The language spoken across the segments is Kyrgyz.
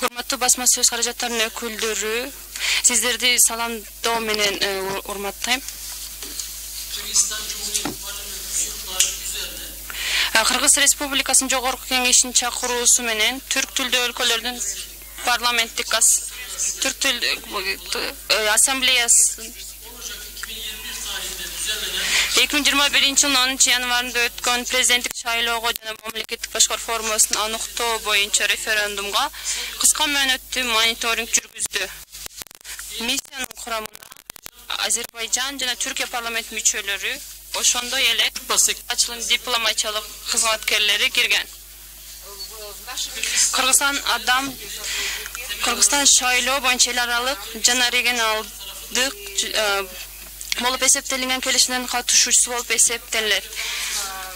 Урматтуу басма сөз каражаттарынын өкүлдөрү, сиздерди саламдоо менен урматтайм. Кыргыз Республикасынын Жогорку Кеңешинин чакыруусу менен түрк тилдүү өлкөлөрдүн парламенттик түрк тилдүү ассамблеясы 2021 жылдын 10 январында өткөн президенттик шайлоого жана мамлекеттик башкаруу формасынын аныктоо боюнча референдумга кыска мөөнөттүү мониторинг жүргүздү. Миссиянын курамына Азербайжан жана Түркия парламент мүчөлөрү, ошондой эле ачылын дипломатиялык кызматкерлери кирген. Кыргызстан шайлоо боюнча эл аралык жана регионалдык болуп эсептелинген келишимдин катышуучусу болуп эсептелет.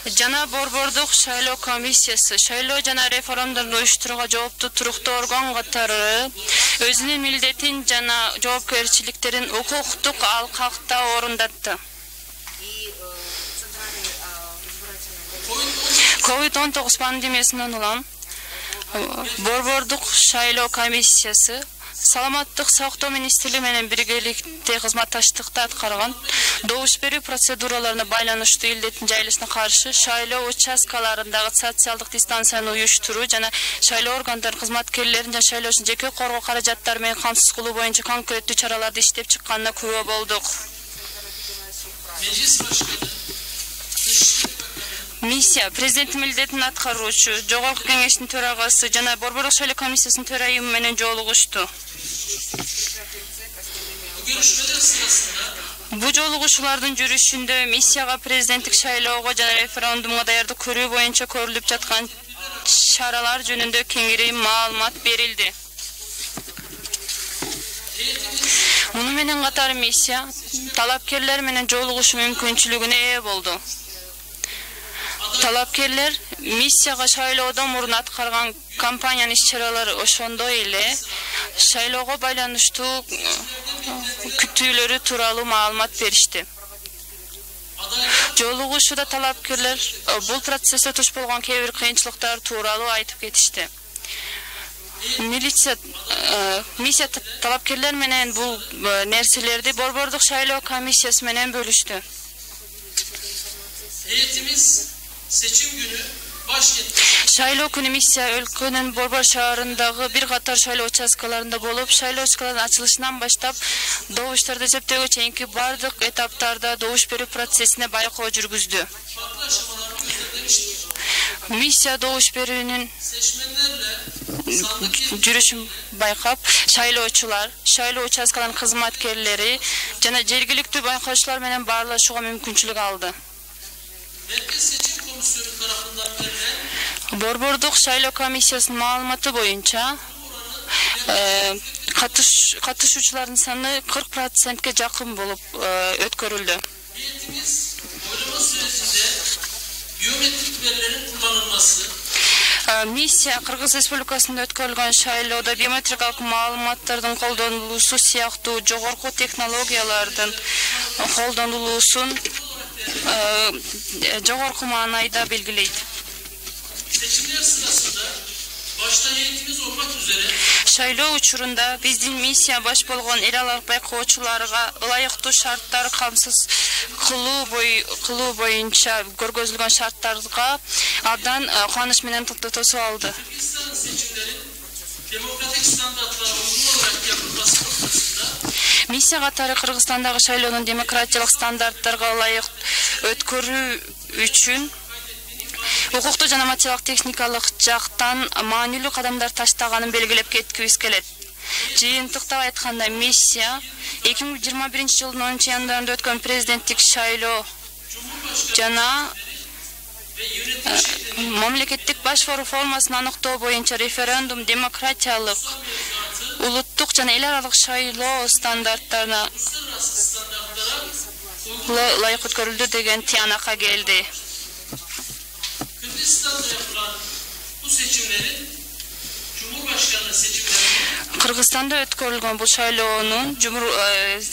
Жана борбордук шайлоо комиссиясы шайлоо жана референдумду уюштурууга жооптуу туруктуу орган катары өзүнүн милдетин жана жоопкерчиликтерин укуктук алкакта орундатты. COVID-19 пандемиясынан улам борбордук шайлоо комиссиясы Саламаттык сактоо министрлиги менен биргеликте кызматташтыкты аткарган добуш берүү процедураларына байланыштуу илдеттин жайылышына каршы шайлоо участкаларындагы социалдык дистанцияны уюштуруу жана шайлоо органдарынын кызматкерлерин жана шайлоочун жеке коргоо каражаттары менен камсыз кылуу боюнча конкреттүү чараларды иштеп чыкканына күбө болдук. Миссия президенттин милдетин аткаруучу Жогорку Кеңештин төрагасы жана борбордук шайлоо комиссиясынын төрайымы менен жолугушту. Бу жолугушуулардын жүрүшүндө миссияга президенттик шайлоого жана референдумга даярдык көрүү боюнча көрүлүп жаткан чаралар жөнүндө кеңири маалымат берилди. Муну менен катар миссия талапкерлер менен жолугушуу мүмкүнчүлүгүнө ээ болду. Талапкерлер миссияга шайлоодон мурун аткарган кампаниянын иш-чаралары ошондой эле шайлоого байланыштуу күтүүлөрү тууралуу маалымат беришти. Жолугушууда талапкерлер бул процессте туш болгон кээ бир кыйынчылыктар тууралуу айтып кетишти. Миссия талапкерлер менен бул нерселерди борбордук шайлоо комиссиясы менен бөлүштү. Seçim günü başkentte. Şayloo күнү миссия өлкөнүн борбор шаарындагы бир катар шайлоо участкаларында болуп, шайлоо участкаларынын ачылышынан баштап добуштарды эсептөөгө чейинки бардык этаптарда добуш берүү процессине байкоо жүргүздү. Миссия добуш берүүнүн жүрүшүн байкап, шайлоочулар, шайлоо участкаларынын кызматкерлери жана жергиликтүү байкоочулар менен баарлашууга мүмкүнчүлүк алды. Борбордук шайлоо комиссиясынын маалыматы боюнча катышуучулардын саны 40%ке жакын болуп өткөрүлдү. Миссия Кыргыз Республикасында өткөрүлгөн шайлоодо биометрикалык маалыматтардын колдонулуусу сыяктуу жогорку технологиялардын колдонулуусун жогорку маанайда белгилейт. Seçimler sırasında başta heyetimiz olmak üzere шайлоо учурунда биздин миссия баш болгон эл аралык байкоочуларга ылайыктуу шарттар камсыз кылуу боюнча көргөзүлгөн шарттарга абдан кубаныч менен тосуп алды. Demokratik standartlara uygun olarak yapılması noktasında миссия катары Кыргызстандагы шайлоонун демократиялык стандарттарга ылайык өткөрүү үчүн укуктуу жана материалдык техникалык жактан маанилүү кадамдар таштаганын белгилеп кеткибиз келет. Жыйынтыктап айтканда миссия 2021 жылдын 10 январында өткөн президенттик шайлоо жана мамлекеттик башкаруу формасын аныктоо боюнча референдум демократиялык, улуттук жана эл аралык шайлоо стандарттарына ылайык өткөрүлдү деген тыянакка келди. Kırgızistan'da yapılan bu seçimlerin Cumhurbaşkanlığı seçimlerinin Кыргызстанда өткөрүлгөн бул шайлоонун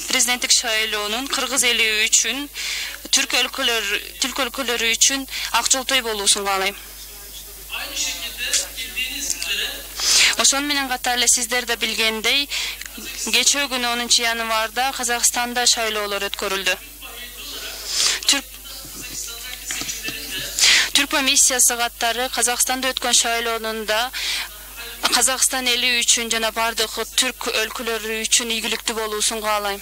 президенттик шайлоонун кыргыз эли үчүн Türk өлkөлөрү үчүн ак жолтой болуусун каалайм. Aynı şekilde bildiğiniz üzere Ошон менен катар эле сиздер да билгендей, кечээ күнү 10 январда Казакстанда шайлоолор өткөрүлдү. Türk миссиясы катары Казакстанда өткөн шайлоонунда Казакстан эли үчүн жана бардык түрк өлкөлөрү үчүн ийгиликтүү болуусун каалайм.